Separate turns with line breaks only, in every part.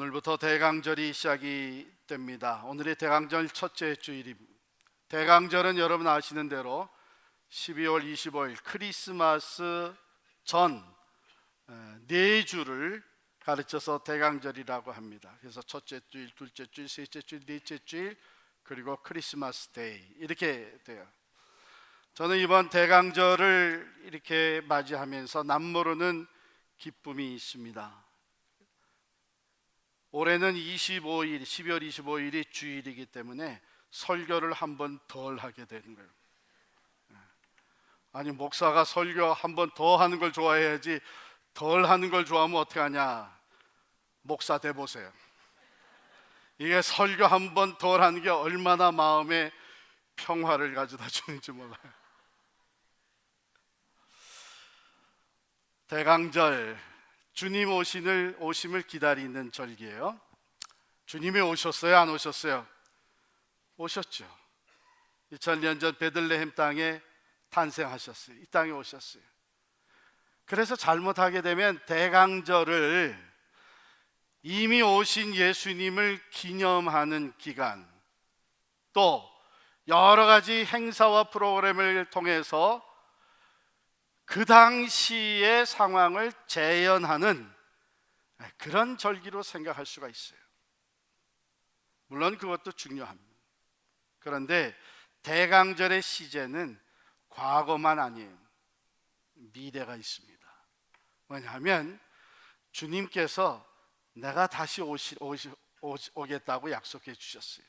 오늘부터 대강절이 시작이 됩니다. 오늘이 대강절 첫째 주일입니다. 대강절은 여러분 아시는 대로 12월 25일 크리스마스 전 4주를 가르쳐서 대강절이라고 합니다. 그래서 첫째 주일, 둘째 주일, 셋째 주일, 넷째 주일, 그리고 크리스마스 데이 이렇게 돼요. 저는 이번 대강절을 이렇게 맞이하면서 남모르는 기쁨이 있습니다. 올해는 12월 25일이 주일이기 때문에 설교를 한 번 덜 하게 되는 거예요. 아니, 목사가 설교 한 번 더 하는 걸 좋아해야지 덜 하는 걸 좋아하면 어떡하냐. 목사 돼 보세요. 이게 설교 한 번 덜 하는 게 얼마나 마음에 평화를 가져다 주는지 몰라요. 대강절, 주님 오심을 기다리는 절기예요. 주님이 오셨어요? 안 오셨어요? 오셨죠. 2000년 전 베들레헴 땅에 탄생하셨어요. 이 땅에 오셨어요. 그래서 잘못하게 되면 대강절을 이미 오신 예수님을 기념하는 기간, 또 여러 가지 행사와 프로그램을 통해서 그 당시의 상황을 재현하는 그런 절기로 생각할 수가 있어요. 물론 그것도 중요합니다. 그런데 대강절의 시제는 과거만 아니에요. 미래가 있습니다. 왜냐하면 주님께서 내가 다시 오겠다고 약속해 주셨어요.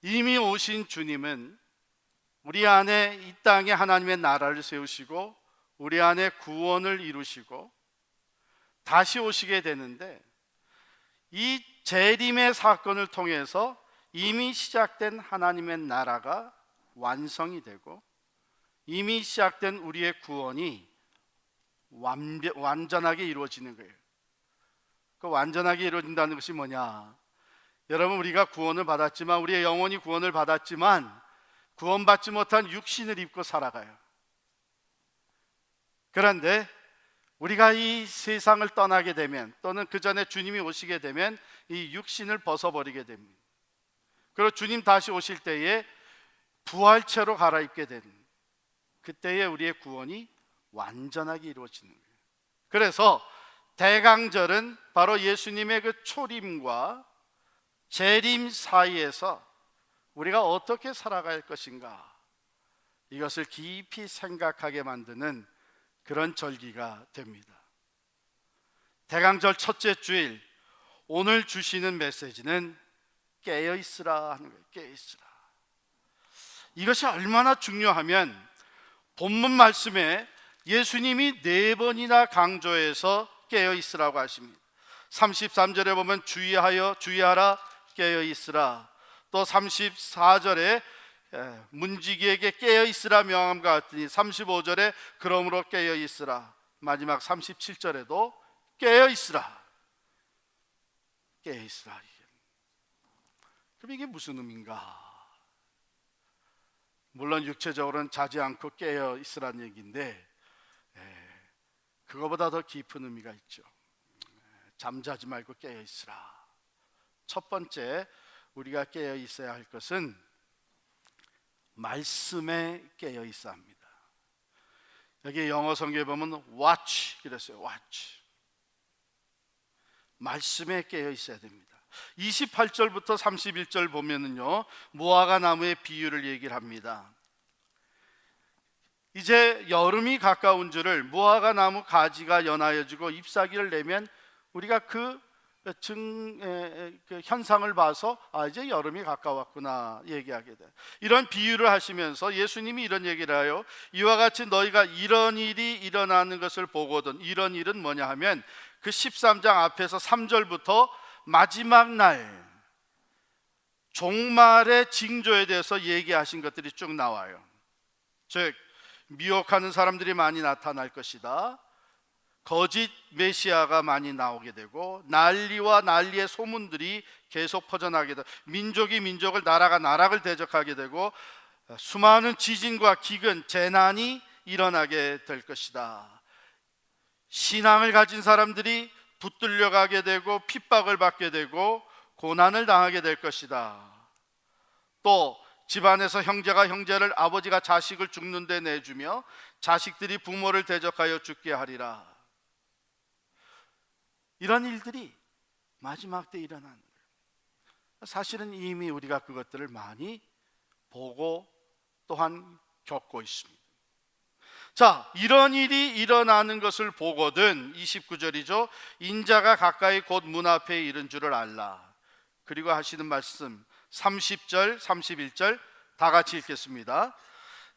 이미 오신 주님은 우리 안에 이 땅에 하나님의 나라를 세우시고 우리 안에 구원을 이루시고 다시 오시게 되는데, 이 재림의 사건을 통해서 이미 시작된 하나님의 나라가 완성이 되고 이미 시작된 우리의 구원이 완전하게 이루어지는 거예요. 그 완전하게 이루어진다는 것이 뭐냐? 여러분, 우리가 구원을 받았지만, 우리의 영혼이 구원을 받았지만 구원받지 못한 육신을 입고 살아가요. 그런데 우리가 이 세상을 떠나게 되면, 또는 그 전에 주님이 오시게 되면 이 육신을 벗어버리게 됩니다. 그리고 주님 다시 오실 때에 부활체로 갈아입게 되는, 그때에 우리의 구원이 완전하게 이루어지는 거예요. 그래서 대강절은 바로 예수님의 그 초림과 재림 사이에서 우리가 어떻게 살아갈 것인가, 이것을 깊이 생각하게 만드는 그런 절기가 됩니다. 대강절 첫째 주일, 오늘 주시는 메시지는 깨어있으라 하는 거예요. 깨어있으라. 이것이 얼마나 중요하면 본문 말씀에 예수님이 4번이나 강조해서 깨어있으라고 하십니다. 33절에 보면 주의하라 깨어있으라, 또 34절에 문지기에게 깨어있으라 명함과 같으니, 35절에 그러므로 깨어있으라, 마지막 37절에도 깨어있으라. 깨어있으라. 그럼 이게 무슨 의미인가? 물론 육체적으로는 자지 않고 깨어있으라는 얘기인데 그거보다 더 깊은 의미가 있죠. 잠자지 말고 깨어있으라. 첫 번째 우리가 깨어 있어야 할 것은 말씀에 깨어 있어야 합니다. 여기 영어 성경에 보면 watch 그랬어요. watch. 말씀에 깨어 있어야 됩니다. 28절부터 31절 보면은요, 무화과 나무의 비유를 얘기를 합니다. 이제 여름이 가까운 줄을, 무화과 나무 가지가 연하여지고 잎사귀를 내면 우리가 그 현상을 봐서 이제 여름이 가까웠구나 얘기하게 돼. 이런 비유를 하시면서 예수님이 이런 얘기를 해요. 이와 같이 너희가 이런 일이 일어나는 것을 보거든. 이런 일은 뭐냐 하면 그 13장 앞에서 3절부터 마지막 날 종말의 징조에 대해서 얘기하신 것들이 쭉 나와요. 즉, 미혹하는 사람들이 많이 나타날 것이다. 거짓 메시아가 많이 나오게 되고, 난리와 난리의 소문들이 계속 퍼져나게 되고, 민족이 민족을, 나라가 나라를 대적하게 되고, 수많은 지진과 기근, 재난이 일어나게 될 것이다. 신앙을 가진 사람들이 붙들려 가게 되고 핍박을 받게 되고 고난을 당하게 될 것이다. 또 집안에서 형제가 형제를, 아버지가 자식을 죽는 데 내주며 자식들이 부모를 대적하여 죽게 하리라. 이런 일들이 마지막 때 일어나는 거예요. 사실은 이미 우리가 그것들을 많이 보고 또한 겪고 있습니다. 자, 이런 일이 일어나는 것을 보거든 29절이죠. 인자가 가까이 곧 문 앞에 이른 줄을 알라. 그리고 하시는 말씀 30절 31절 다 같이 읽겠습니다.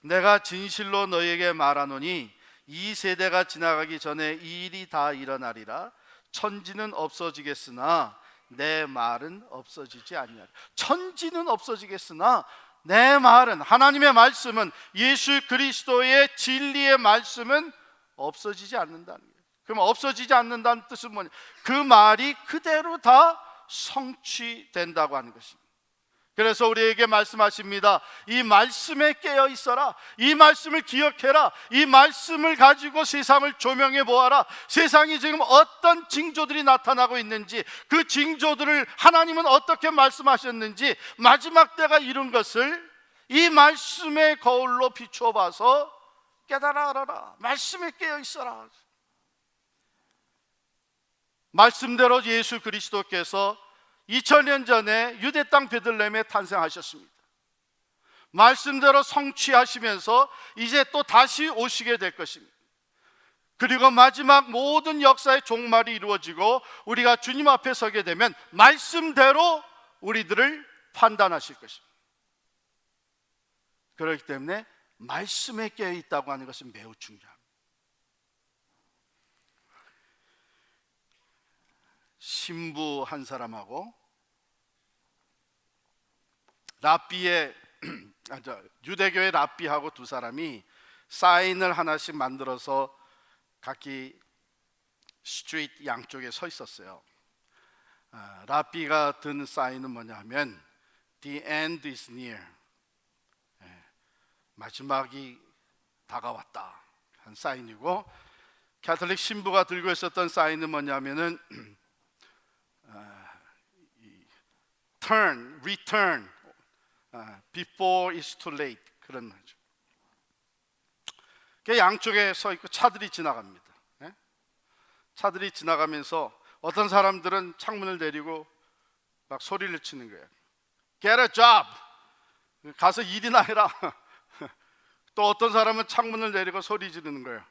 내가 진실로 너에게 말하노니 이 세대가 지나가기 전에 이 일이 다 일어나리라. 천지는 없어지겠으나 내 말은 없어지지 아니하리라. 천지는 없어지겠으나 내 말은, 하나님의 말씀은, 예수 그리스도의 진리의 말씀은 없어지지 않는다는 거예요. 그럼 없어지지 않는다는 뜻은 뭐냐? 그 말이 그대로 다 성취된다고 하는 것입니다. 그래서 우리에게 말씀하십니다. 이 말씀에 깨어 있어라. 이 말씀을 기억해라. 이 말씀을 가지고 세상을 조명해 보아라. 세상이 지금 어떤 징조들이 나타나고 있는지, 그 징조들을 하나님은 어떻게 말씀하셨는지, 마지막 때가 이룬 것을 이 말씀의 거울로 비추어 봐서 깨달아 알아라. 말씀에 깨어 있어라. 말씀대로 예수 그리스도께서 2000년 전에 유대 땅 베들레헴에 탄생하셨습니다. 말씀대로 성취하시면서 이제 또 다시 오시게 될 것입니다. 그리고 마지막 모든 역사의 종말이 이루어지고 우리가 주님 앞에 서게 되면 말씀대로 우리들을 판단하실 것입니다. 그렇기 때문에 말씀에 깨어 있다고 하는 것은 매우 중요합니다. 신부 한 사람하고 랍비의 유대교의 랍비하고 두 사람이 사인을 하나씩 만들어서 각기 스트리트 양쪽에 서 있었어요. 랍비가 든 사인은 뭐냐 하면 The end is near, 마지막이 다가왔다 한 사인이고, 가톨릭 신부가 들고 있었던 사인은 뭐냐면은 turn, return, before it's too late, 그런 말이죠. 양쪽에 서 있고 차들이 지나갑니다. 차들이 지나가면서 어떤 사람들은 창문을 내리고 막 소리를 치는 거예요. Get a job, 가서 일이나 해라. 또 어떤 사람은 창문을 내리고 소리 지르는 거예요.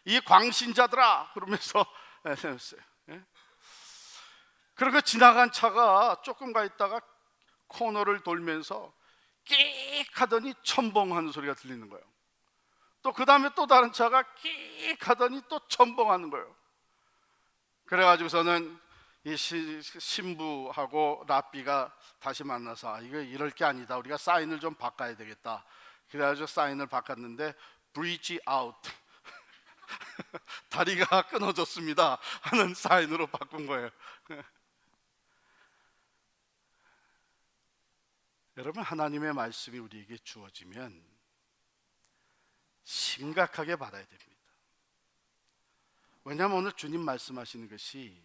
이 광신자들아 그러면서 세웠어요. 그리고 지나간 차가 조금 가 있다가 코너를 돌면서 끽 하더니 첨벙하는 소리가 들리는 거예요. 또 그 다음에 또 다른 차가 끽 하더니 또 첨벙하는 거예요. 그래가지고서는 이 신부하고 랍비가 다시 만나서 이거 이럴 게 아니다, 우리가 사인을 좀 바꿔야 되겠다. 그래가지고 사인을 바꿨는데 Bridge out, 다리가 끊어졌습니다 하는 사인으로 바꾼 거예요. 여러분, 하나님의 말씀이 우리에게 주어지면 심각하게 받아야 됩니다. 왜냐하면 오늘 주님 말씀하시는 것이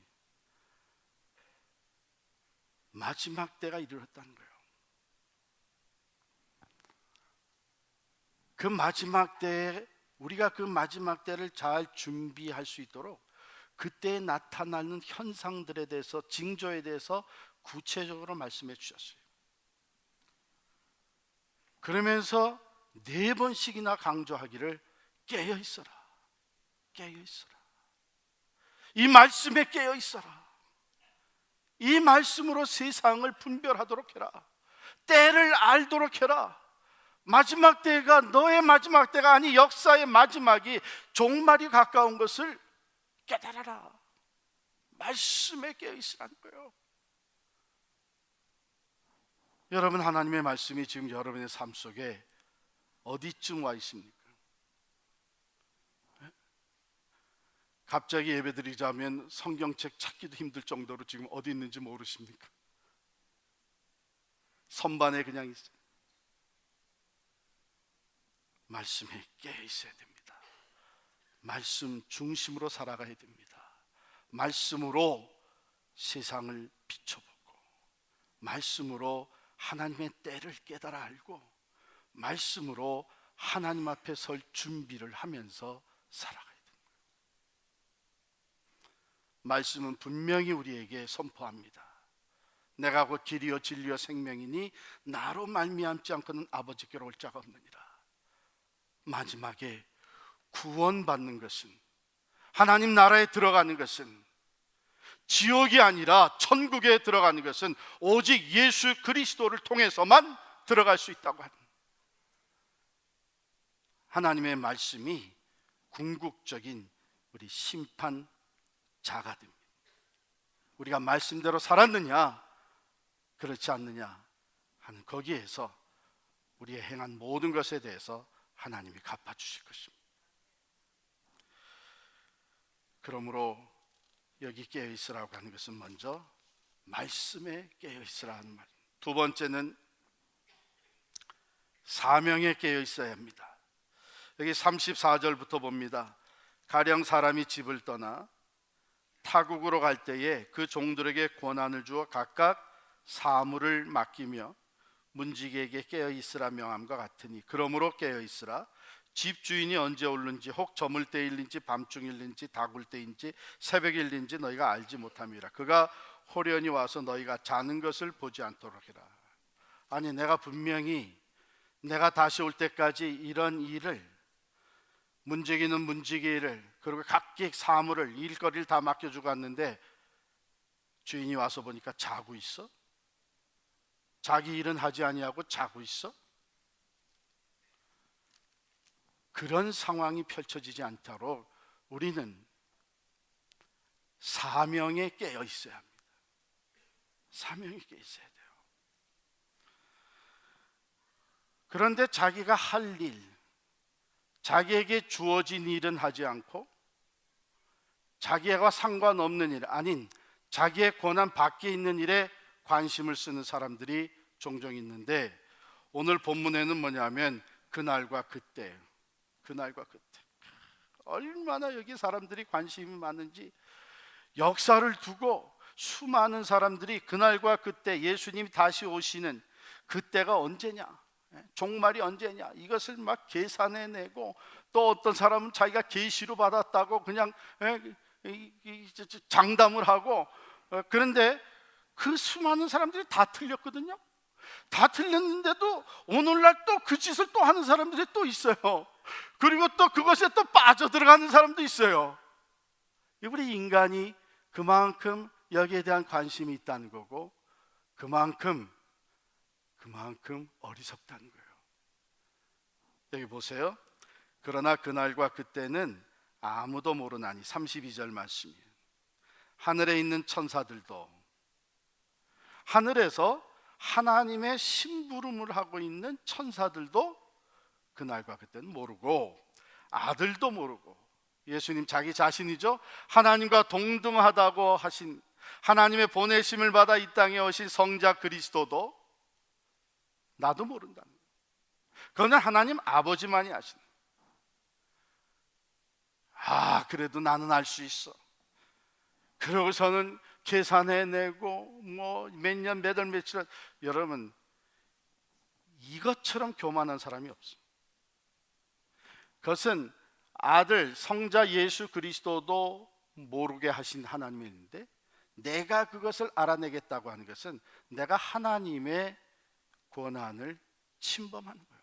마지막 때가 이르렀다는 거예요. 그 마지막 때에 우리가 그 마지막 때를 잘 준비할 수 있도록 그때에 나타나는 현상들에 대해서, 징조에 대해서 구체적으로 말씀해 주셨어요. 그러면서 4번씩이나 강조하기를 깨어 있어라, 깨어 있어라. 이 말씀에 깨어 있어라. 이 말씀으로 세상을 분별하도록 해라. 때를 알도록 해라. 마지막 때가 너의 마지막 때가 아니 역사의 마지막이, 종말이 가까운 것을 깨달아라. 말씀에 깨어 있으라는 거예요. 여러분, 하나님의 말씀이 지금 여러분의 삶 속에 어디쯤 와 있습니까? 갑자기 예배드리자면 성경책 찾기도 힘들 정도로 지금 어디 있는지 모르십니까? 선반에 그냥 있어요. 말씀에 깨어 있어야 됩니다. 말씀 중심으로 살아가야 됩니다. 말씀으로 세상을 비춰보고, 말씀으로 하나님의 때를 깨달아 알고, 말씀으로 하나님 앞에 설 준비를 하면서 살아가야 됩니다. 말씀은 분명히 우리에게 선포합니다. 내가 곧 길이요 진리요 생명이니 나로 말미암지 않고는 아버지께로 올 자가 없느니라. 마지막에 구원받는 것은, 하나님 나라에 들어가는 것은, 지옥이 아니라 천국에 들어가는 것은 오직 예수 그리스도를 통해서만 들어갈 수 있다고 합니다. 하나님의 말씀이 궁극적인 우리 심판자가 됩니다. 우리가 말씀대로 살았느냐 그렇지 않느냐 하는 거기에서 우리의 행한 모든 것에 대해서 하나님이 갚아주실 것입니다. 그러므로 여기 깨어있으라고 하는 것은 먼저 말씀에 깨어있으라 하는 말, 두 번째는 사명에 깨어있어야 합니다. 여기 34절부터 봅니다. 가령 사람이 집을 떠나 타국으로 갈 때에 그 종들에게 권한을 주어 각각 사물을 맡기며 문지기에게 깨어있으라 명함과 같으니, 그러므로 깨어있으라. 집주인이 언제 오는지, 혹 저물 때일인지 밤중일인지 다굴 때인지 새벽일인지 너희가 알지 못함이라. 그가 호련히 와서 너희가 자는 것을 보지 않도록 해라. 아니, 내가 분명히 내가 다시 올 때까지 이런 일을, 문지기는 문지기를, 그리고 각기 사물을, 일거리를 다 맡겨주고 왔는데 주인이 와서 보니까 자고 있어? 자기 일은 하지 아니하고 자고 있어? 그런 상황이 펼쳐지지 않도록 우리는 사명에 깨어 있어야 합니다. 사명에 깨어 있어야 돼요. 그런데 자기가 할 일, 자기에게 주어진 일은 하지 않고 자기와 상관없는 일, 아닌 자기의 권한 밖에 있는 일에 관심을 쓰는 사람들이 종종 있는데, 오늘 본문에는 뭐냐면 그날과 그때, 그날과 그때, 얼마나 여기 사람들이 관심이 많은지, 역사를 두고 수많은 사람들이 그날과 그때, 예수님이 다시 오시는 그때가 언제냐, 종말이 언제냐, 이것을 막 계산해내고, 또 어떤 사람은 자기가 계시로 받았다고 그냥 장담을 하고, 그런데 그 수많은 사람들이 다 틀렸거든요. 다 틀렸는데도 오늘날 또 그 짓을 또 하는 사람들이 또 있어요. 그리고 또 그것에 또 빠져들어가는 사람도 있어요. 우리 인간이 그만큼 여기에 대한 관심이 있다는 거고, 그만큼 어리석다는 거예요. 여기 보세요. 그러나 그날과 그때는 아무도 모르나니, 32절 말씀이에요. 하늘에 있는 천사들도, 하늘에서 하나님의 심부름을 하고 있는 천사들도 그날과 그때는 모르고, 아들도 모르고, 예수님 자기 자신이죠, 하나님과 동등하다고 하신, 하나님의 보내심을 받아 이 땅에 오신 성자 그리스도도 나도 모른다는 거예요. 그거는 하나님 아버지만이 아시는 거예요. 그래도 나는 알 수 있어. 그러고서는 계산해내고 뭐 몇 년 몇 월 며칠, 여러분 이것처럼 교만한 사람이 없어요. 그것은 아들 성자 예수 그리스도도 모르게 하신 하나님이 있는데, 내가 그것을 알아내겠다고 하는 것은 내가 하나님의 권한을 침범하는 거예요.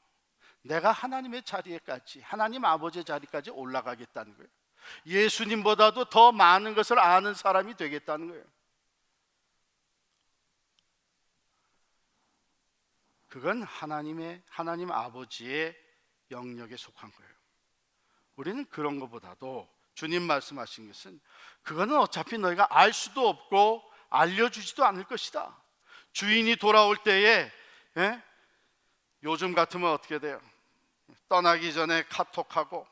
내가 하나님의 자리에까지, 하나님 아버지의 자리까지 올라가겠다는 거예요. 예수님보다도 더 많은 것을 아는 사람이 되겠다는 거예요. 그건 하나님 아버지의 영역에 속한 거예요. 우리는 그런 것보다도 주님 말씀하신 것은, 그거는 어차피 너희가 알 수도 없고 알려주지도 않을 것이다. 주인이 돌아올 때에, 요즘 같으면 어떻게 돼요? 떠나기 전에 카톡하고,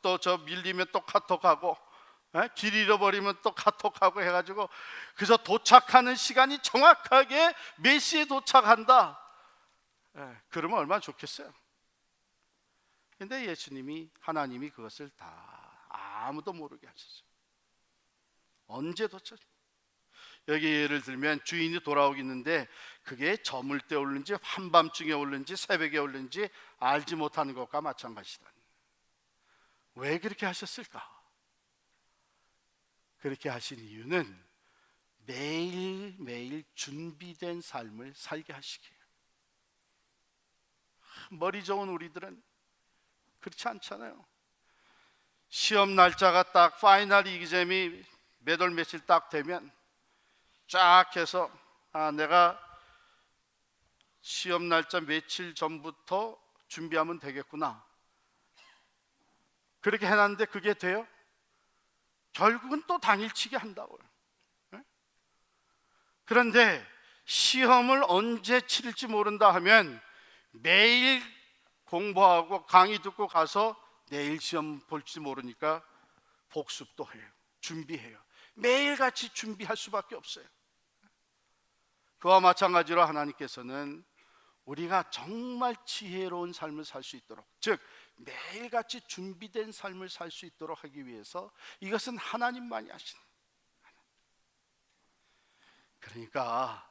또 저 밀리면 또 카톡하고, 길 잃어버리면 또 카톡하고 해가지고, 그래서 도착하는 시간이 정확하게 몇 시에 도착한다, 그러면 얼마나 좋겠어요. 근데 예수님이, 하나님이 그것을 다 아무도 모르게 하셨어요. 언제 도착? 여기 예를 들면 주인이 돌아오겠는데 그게 저물 때 오는지 한밤중에 오는지 새벽에 오는지 알지 못하는 것과 마찬가지다. 왜 그렇게 하셨을까? 그렇게 하신 이유는 매일매일 준비된 삶을 살게 하시기에. 머리 좋은 우리들은 그렇지 않잖아요. 시험 날짜가 딱 파이널 이기잼이 몇 월 며칠 딱 되면 쫙 해서 내가 시험 날짜 며칠 전부터 준비하면 되겠구나. 그렇게 해놨는데 그게 돼요? 결국은 또 당일치기 한다고요. 그런데 시험을 언제 치를지 모른다 하면 매일 공부하고 강의 듣고 가서 내일 시험 볼지 모르니까 복습도 해요. 준비해요. 매일같이 준비할 수밖에 없어요. 그와 마찬가지로 하나님께서는 우리가 정말 지혜로운 삶을 살 수 있도록, 즉 매일같이 준비된 삶을 살 수 있도록 하기 위해서 이것은 하나님만이 하시는. 그러니까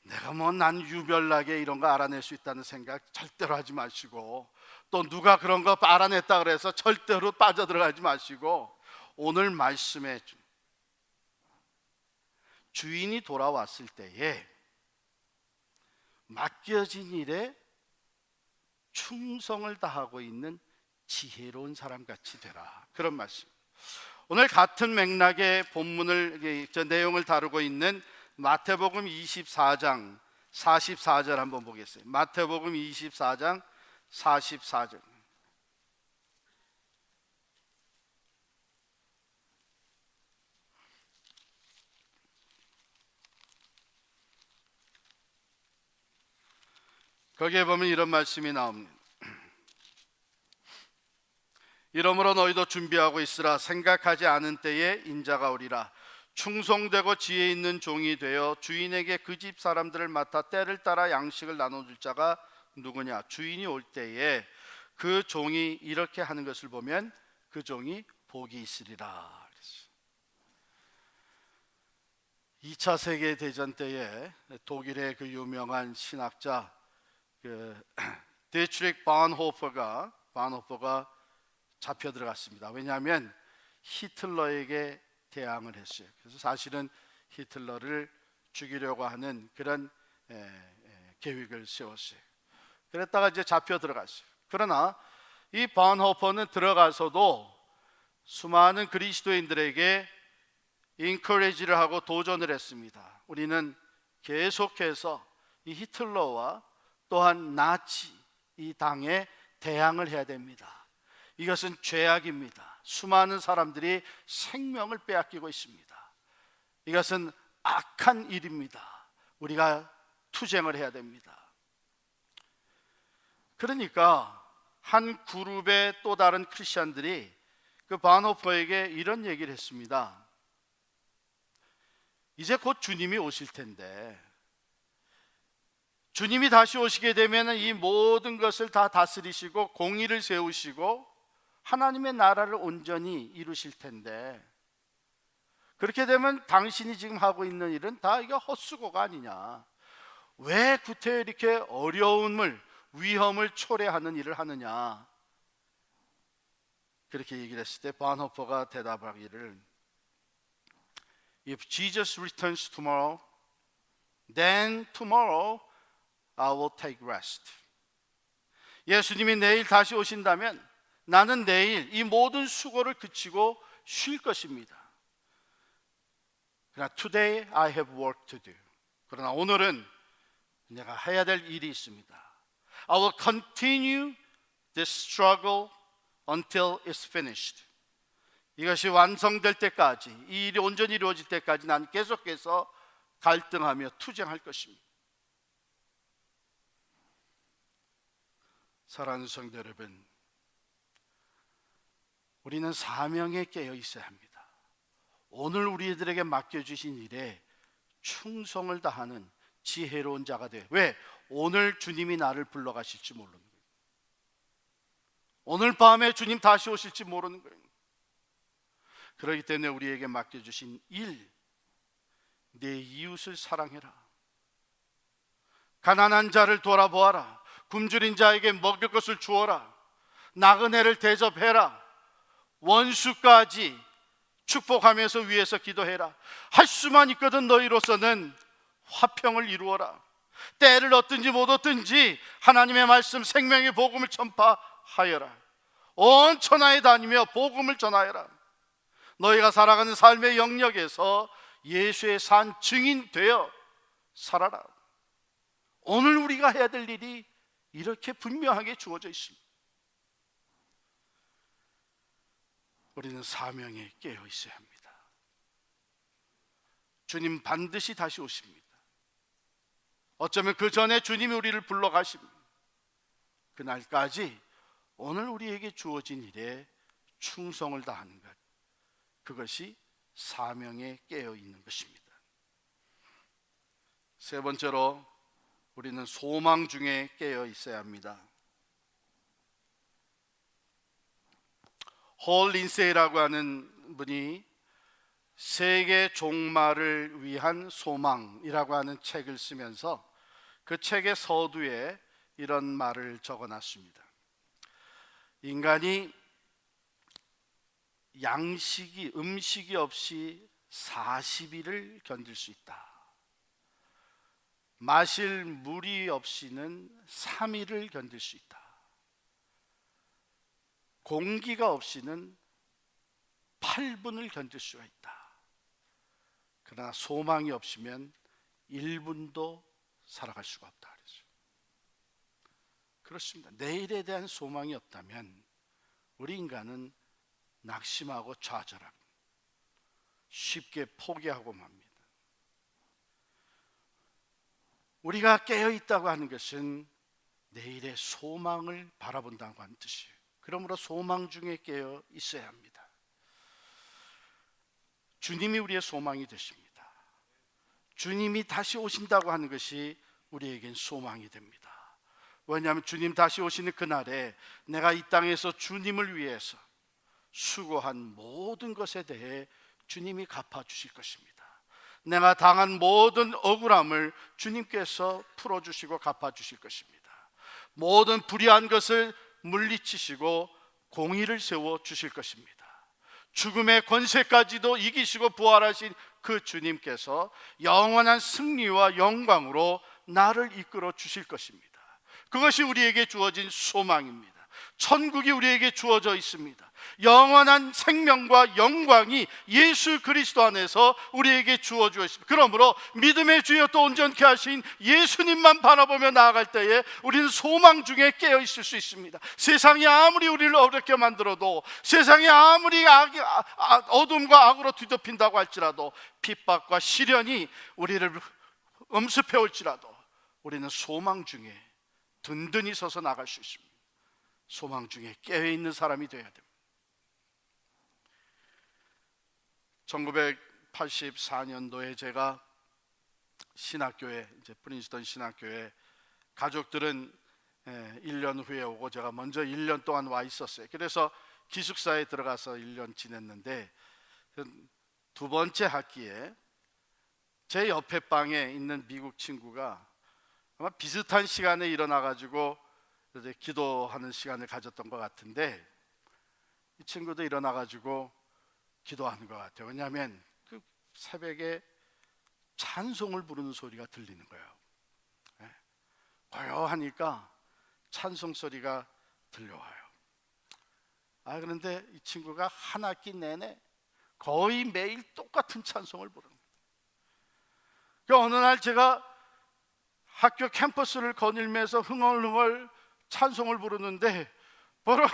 내가 뭐 난 유별나게 이런 거 알아낼 수 있다는 생각 절대로 하지 마시고, 또 누가 그런 거 알아냈다 그래서 절대로 빠져들어가지 마시고, 오늘 말씀에 주인이 돌아왔을 때에 맡겨진 일에 충성을 다하고 있는 지혜로운 사람같이 되라, 그런 말씀. 오늘 같은 맥락의 본문을, 내용을 다루고 있는 마태복음 24장 44절 한번 보겠습니다. 마태복음 24장 44절. 거기에 보면 이런 말씀이 나옵니다. 이러므로 너희도 준비하고 있으라. 생각하지 않은 때에 인자가 오리라. 충성되고 지혜 있는 종이 되어 주인에게 그 집 사람들을 맡아 때를 따라 양식을 나눠줄 자가 누구냐? 주인이 올 때에 그 종이 이렇게 하는 것을 보면 그 종이 복이 있으리라. 2차 세계대전 때에 독일의 그 유명한 신학자 디트리히 본호퍼가 잡혀 들어갔습니다. 왜냐하면 히틀러에게 대항을 했어요. 그래서 사실은 히틀러를 죽이려고 하는 그런 계획을 세웠어요. 그랬다가 이제 잡혀 들어갔어요. 그러나 이 본호퍼는 들어가서도 수많은 그리스도인들에게 인커리지를 하고 도전을 했습니다. 우리는 계속해서 이 히틀러와 또한 나치 이 당에 대항을 해야 됩니다. 이것은 죄악입니다. 수많은 사람들이 생명을 빼앗기고 있습니다. 이것은 악한 일입니다. 우리가 투쟁을 해야 됩니다. 그러니까 한 그룹의 또 다른 크리스천들이 그 본호퍼에게 이런 얘기를 했습니다. 이제 곧 주님이 오실 텐데, 주님이 다시 오시게 되면 이 모든 것을 다 다스리시고 공의를 세우시고 하나님의 나라를 온전히 이루실 텐데, 그렇게 되면 당신이 지금 하고 있는 일은 다 이게 헛수고가 아니냐? 왜 구태 이렇게 어려움을, 위험을 초래하는 일을 하느냐? 그렇게 얘기를 했을 때 본호퍼가 대답하기를, If Jesus returns tomorrow, then tomorrow I will take rest. 예수님이 내일 다시 오신다면 나는 내일 이 모든 수고를 그치고 쉴 것입니다. 그러나 today I have work to do. 그러나 오늘은 내가 해야 될 일이 있습니다. I will continue this struggle until it's finished. 이것이 완성될 때까지, 이 일이 온전히 이루어질 때까지 난 계속해서 갈등하며 투쟁할 것입니다. 사랑하는 성도 여러분, 우리는 사명에 깨어 있어야 합니다. 오늘 우리들에게 맡겨주신 일에 충성을 다하는 지혜로운 자가 돼. 왜? 오늘 주님이 나를 불러가실지 모르는 거예요. 오늘 밤에 주님 다시 오실지 모르는 거예요. 그렇기 때문에 우리에게 맡겨주신 일, 내 이웃을 사랑해라. 가난한 자를 돌아보아라. 굶주린 자에게 먹을 것을 주어라. 나그네를 대접해라. 원수까지 축복하면서 위에서 기도해라. 할 수만 있거든 너희로서는 화평을 이루어라. 때를 얻든지 못 얻든지 하나님의 말씀 생명의 복음을 전파하여라. 온 천하에 다니며 복음을 전하여라. 너희가 살아가는 삶의 영역에서 예수의 산 증인 되어 살아라. 오늘 우리가 해야 될 일이 이렇게 분명하게 주어져 있습니다. 우리는 사명에 깨어 있어야 합니다. 주님 반드시 다시 오십니다. 어쩌면 그 전에 주님이 우리를 불러가십니다. 그날까지 오늘 우리에게 주어진 일에 충성을 다하는 것, 그것이 사명에 깨어 있는 것입니다. 세 번째로 우리는 소망 중에 깨어 있어야 합니다. 홀 린세이라고 하는 분이 세계 종말을 위한 소망이라고 하는 책을 쓰면서 그 책의 서두에 이런 말을 적어놨습니다. 인간이 음식이 없이 40일을 견딜 수 있다. 마실 물이 없이는 3일을 견딜 수 있다. 공기가 없이는 8분을 견딜 수가 있다. 그러나 소망이 없으면 1분도 살아갈 수가 없다 그랬어요. 그렇습니다. 내일에 대한 소망이 없다면 우리 인간은 낙심하고 좌절하고 쉽게 포기하고 맙니다. 우리가 깨어있다고 하는 것은 내일의 소망을 바라본다고 하는 뜻이에요. 그러므로 소망 중에 깨어 있어야 합니다. 주님이 우리의 소망이 되십니다. 주님이 다시 오신다고 하는 것이 우리에겐 소망이 됩니다. 왜냐하면 주님 다시 오시는 그날에 내가 이 땅에서 주님을 위해서 수고한 모든 것에 대해 주님이 갚아주실 것입니다. 내가 당한 모든 억울함을 주님께서 풀어주시고 갚아주실 것입니다. 모든 불의한 것을 물리치시고 공의를 세워주실 것입니다. 죽음의 권세까지도 이기시고 부활하신 그 주님께서 영원한 승리와 영광으로 나를 이끌어 주실 것입니다. 그것이 우리에게 주어진 소망입니다. 천국이 우리에게 주어져 있습니다. 영원한 생명과 영광이 예수 그리스도 안에서 우리에게 주어져 있습니다. 그러므로 믿음의 주여 또 온전케 하신 예수님만 바라보며 나아갈 때에 우리는 소망 중에 깨어 있을 수 있습니다. 세상이 아무리 우리를 어렵게 만들어도, 세상이 아무리 어둠과 악으로 뒤덮인다고 할지라도, 핍박과 시련이 우리를 엄습해 올지라도 우리는 소망 중에 든든히 서서 나갈 수 있습니다. 소망 중에 깨어있는 사람이 되어야 됩니다. 1984년도에 제가 신학교에, 이제 프린스턴 신학교에, 가족들은 1년 후에 오고 제가 먼저 1년 동안 와 있었어요. 그래서 기숙사에 들어가서 1년 지냈는데, 두 번째 학기에 제 옆에 방에 있는 미국 친구가 아마 비슷한 시간에 일어나가지고 이제 기도하는 시간을 가졌던 것 같은데, 이 친구도 일어나가지고 기도하는 것 같아요. 왜냐하면 그 새벽에 찬송을 부르는 소리가 들리는 거예요. 고요하니까 찬송 소리가 들려와요. 그런데 이 친구가 한 학기 내내 거의 매일 똑같은 찬송을 부릅니다. 어느 날 제가 학교 캠퍼스를 거닐면서 흥얼흥얼 찬송을 부르는데 바로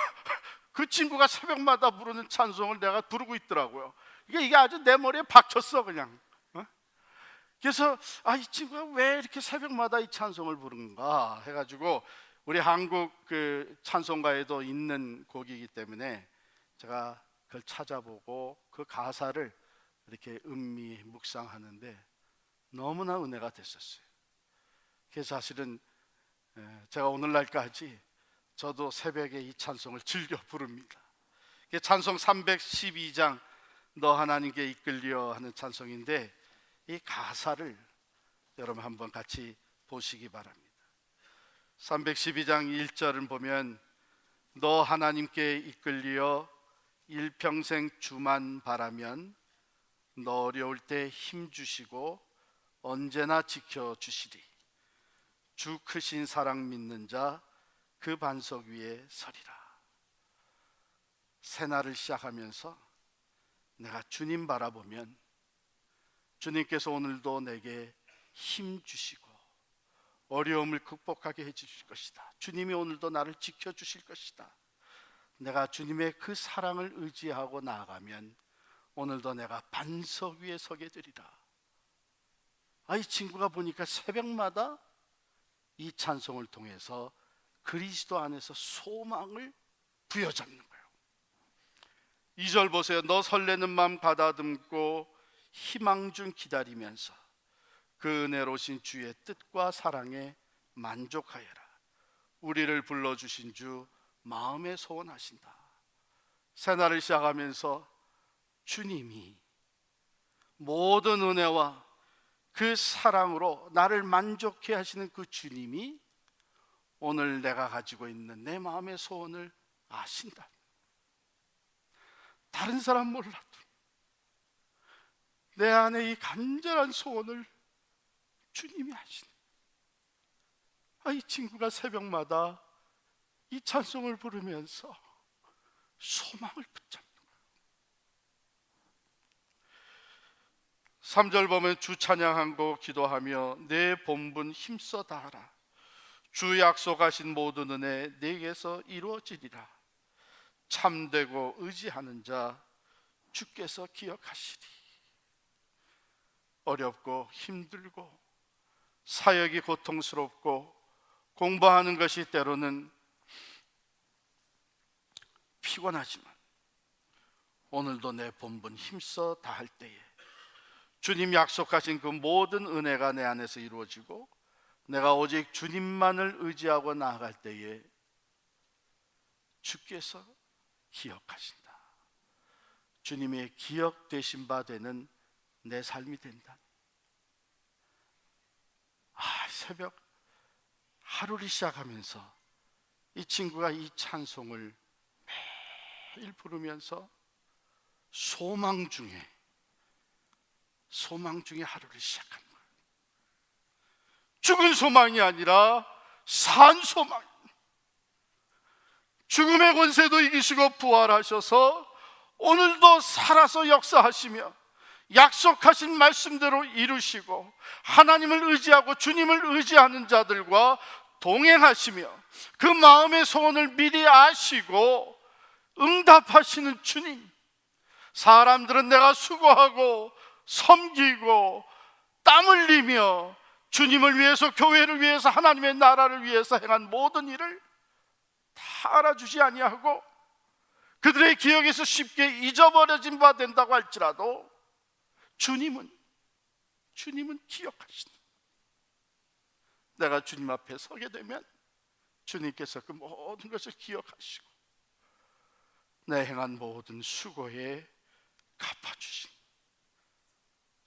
그 친구가 새벽마다 부르는 찬송을 내가 부르고 있더라고요. 이게 아주 내 머리에 박혔어 그냥. 그래서 이 친구가 왜 이렇게 새벽마다 이 찬송을 부르는가 해가지고, 우리 한국 그 찬송가에도 있는 곡이기 때문에 제가 그걸 찾아보고 그 가사를 이렇게 음미 묵상하는데 너무나 은혜가 됐었어요. 그래서 사실은 제가 오늘날까지 저도 새벽에 이 찬송을 즐겨 부릅니다. 찬송 312장 너 하나님께 이끌려 하는 찬송인데 이 가사를 여러분 한번 같이 보시기 바랍니다. 312장 1절을 보면 너 하나님께 이끌려 일평생 주만 바라면 너 어려울 때 힘 주시고 언제나 지켜주시리. 주 크신 사랑 믿는 자 그 반석 위에 서리라. 새날을 시작하면서 내가 주님 바라보면 주님께서 오늘도 내게 힘 주시고 어려움을 극복하게 해주실 것이다. 주님이 오늘도 나를 지켜주실 것이다. 내가 주님의 그 사랑을 의지하고 나아가면 오늘도 내가 반석 위에 서게 되리라. 이 친구가 보니까 새벽마다 이 찬송을 통해서 그리스도 안에서 소망을 부여잡는 거예요. 2절 보세요. 너 설레는 마음 가다듬고 희망 중 기다리면서 그 은혜로우신 주의 뜻과 사랑에 만족하여라. 우리를 불러주신 주 마음에 소원하신다. 새날을 시작하면서 주님이 모든 은혜와 그 사랑으로 나를 만족해 하시는 그 주님이 오늘 내가 가지고 있는 내 마음의 소원을 아신다. 다른 사람 몰라도 내 안에 이 간절한 소원을 주님이 아시네. 이 친구가 새벽마다 이 찬송을 부르면서 소망을 붙잡는 거예요. 3절 보면 주 찬양하고 기도하며 내 본분 힘써 다하라. 주 약속하신 모든 은혜 내게서 이루어지리라. 참되고 의지하는 자 주께서 기억하시리. 어렵고 힘들고 사역이 고통스럽고 공부하는 것이 때로는 피곤하지만 오늘도 내 본분 힘써 다할 때에 주님 약속하신 그 모든 은혜가 내 안에서 이루어지고 내가 오직 주님만을 의지하고 나아갈 때에 주께서 기억하신다. 주님의 기억되신 바 되는 내 삶이 된다. 새벽 하루를 시작하면서 이 친구가 이 찬송을 매일 부르면서 소망 중에 하루를 시작한 거예요. 죽은 소망이 아니라 산 소망. 죽음의 권세도 이기시고 부활하셔서 오늘도 살아서 역사하시며 약속하신 말씀대로 이루시고 하나님을 의지하고 주님을 의지하는 자들과 동행하시며 그 마음의 소원을 미리 아시고 응답하시는 주님. 사람들은 내가 수고하고 섬기고 땀 흘리며 주님을 위해서, 교회를 위해서, 하나님의 나라를 위해서 행한 모든 일을 다 알아주지 아니하고 그들의 기억에서 쉽게 잊어버려진 바 된다고 할지라도 주님은 기억하신다. 내가 주님 앞에 서게 되면 주님께서 그 모든 것을 기억하시고 내 행한 모든 수고에 갚아주신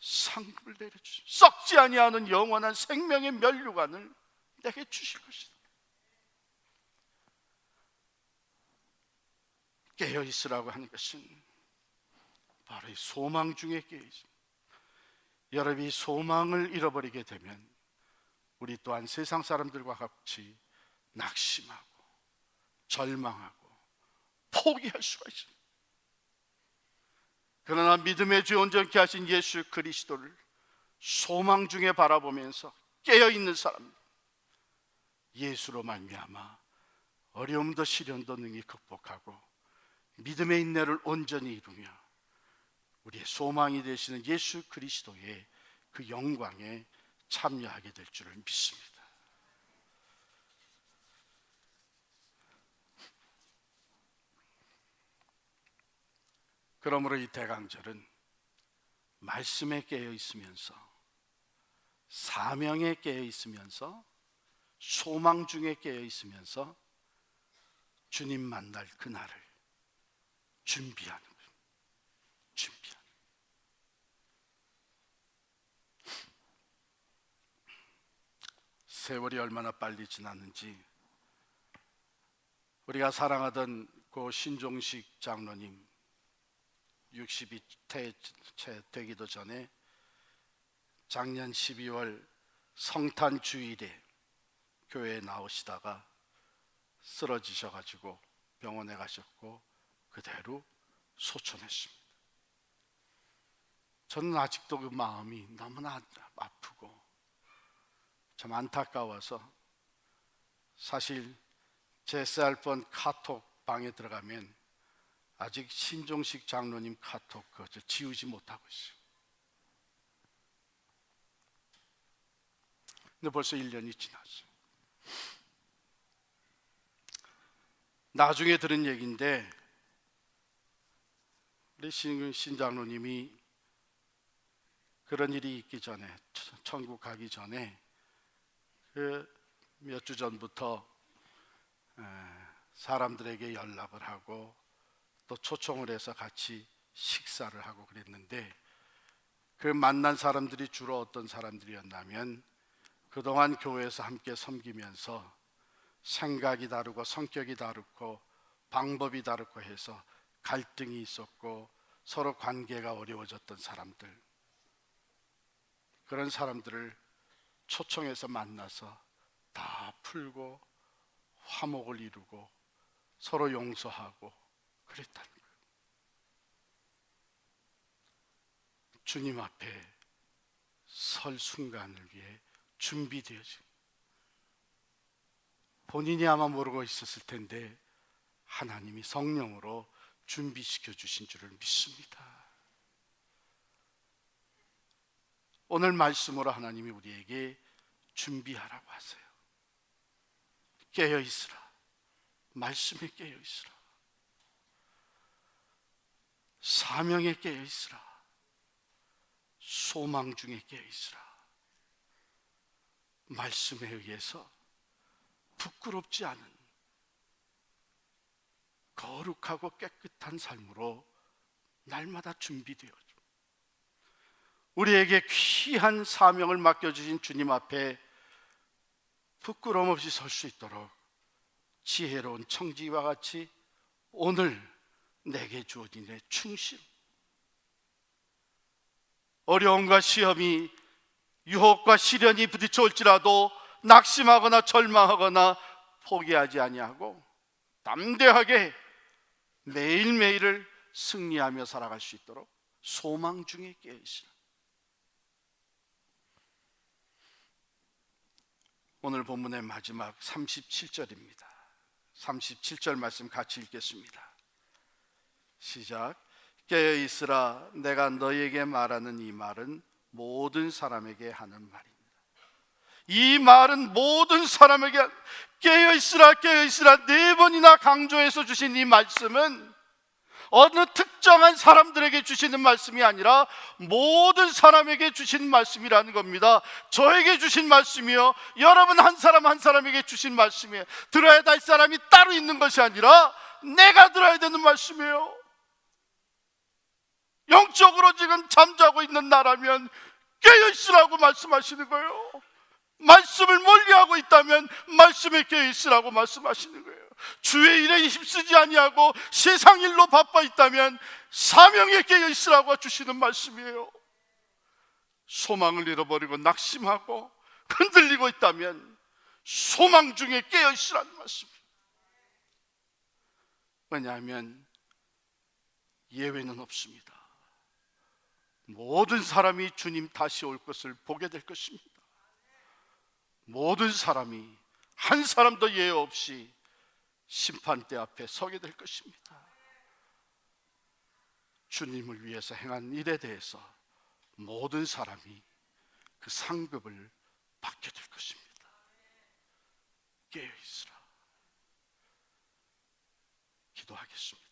상급을 내려주신 썩지 아니하는 영원한 생명의 면류관을 내게 주실 것이다. 깨어있으라고 하는 것은 바로 이 소망 중에 깨어있습니다. 여러분이 소망을 잃어버리게 되면 우리 또한 세상 사람들과 같이 낙심하고 절망하고 포기할 수가 있습니다. 그러나 믿음의 주 온전케 하신 예수 그리스도를 소망 중에 바라보면서 깨어있는 사람, 예수로 말미암아 어려움도 시련도 능히 극복하고 믿음의 인내를 온전히 이루며 우리의 소망이 되시는 예수 그리스도의 그 영광에 참여하게 될 줄을 믿습니다. 그러므로 이 대강절은 말씀에 깨어 있으면서 사명에 깨어 있으면서 소망 중에 깨어 있으면서 주님 만날 그날을 준비하는 거예요. 준비하는. 세월이 얼마나 빨리 지났는지, 우리가 사랑하던 고 신종식 장로님 60이 채 되기도 전에 작년 12월 성탄 주일에 교회에 나오시다가 쓰러지셔가지고 병원에 가셨고 그대로 소천했습니다. 저는 아직도 그 마음이 너무나 아프고 참 안타까워서, 사실 제 셀폰 카톡 방에 들어가면 아직 신종식 장로님 카톡 그거 지우지 못하고 있어요. 근데 벌써 1년이 지났어요. 나중에 들은 얘기인데, 우리 신 장로님이 그런 일이 있기 전에, 천국 가기 전에 몇 주 전부터 사람들에게 연락을 하고 또 초청을 해서 같이 식사를 하고 그랬는데, 그 만난 사람들이 주로 어떤 사람들이었냐면, 그동안 교회에서 함께 섬기면서 생각이 다르고 성격이 다르고 방법이 다르고 해서 갈등이 있었고 서로 관계가 어려워졌던 사람들, 그런 사람들을 초청해서 만나서 다 풀고 화목을 이루고 서로 용서하고 그랬다는 거예요. 주님 앞에 설 순간을 위해 준비되어진, 본인이 아마 모르고 있었을 텐데 하나님이 성령으로 준비시켜 주신 줄을 믿습니다. 오늘 말씀으로 하나님이 우리에게 준비하라고 하세요. 깨어 있으라. 말씀에 깨어 있으라. 사명에 깨어 있으라. 소망 중에 깨어 있으라. 말씀에 의해서 부끄럽지 않은 거룩하고 깨끗한 삶으로 날마다 준비되어져. 우리에게 귀한 사명을 맡겨주신 주님 앞에 부끄러움 없이 설 수 있도록 지혜로운 청지기와 같이 오늘 내게 주어진 내 충실, 어려움과 시험이, 유혹과 시련이 부딪혀올지라도 낙심하거나 절망하거나 포기하지 아니하고 담대하게 매일매일을 승리하며 살아갈 수 있도록 소망 중에 깨어있으라. 오늘 본문의 마지막 37절입니다. 37절 말씀 같이 읽겠습니다. 시작. 깨어있으라. 내가 너에게 말하는 이 말은 모든 사람에게 하는 말입니다. 이 말은 모든 사람에게, 깨어있으라 깨어있으라 4번이나 강조해서 주신 이 말씀은 어느 특정한 사람들에게 주시는 말씀이 아니라 모든 사람에게 주신 말씀이라는 겁니다. 저에게 주신 말씀이요, 여러분 한 사람 한 사람에게 주신 말씀이에요. 들어야 될 사람이 따로 있는 것이 아니라 내가 들어야 되는 말씀이에요. 영적으로 지금 잠자고 있는 나라면 깨어있으라고 말씀하시는 거예요. 말씀을 멀리하고 있다면 말씀에 깨어있으라고 말씀하시는 거예요. 주의 일에 힘쓰지 아니하고 세상 일로 바빠 있다면 사명에 깨어있으라고 주시는 말씀이에요. 소망을 잃어버리고 낙심하고 흔들리고 있다면 소망 중에 깨어있으라는 말씀이에요. 왜냐하면 예외는 없습니다. 모든 사람이 주님 다시 올 것을 보게 될 것입니다. 모든 사람이 한 사람도 예외 없이 심판대 앞에 서게 될 것입니다. 주님을 위해서 행한 일에 대해서 모든 사람이 그 상급을 받게 될 것입니다. 깨어 있으라. 기도하겠습니다.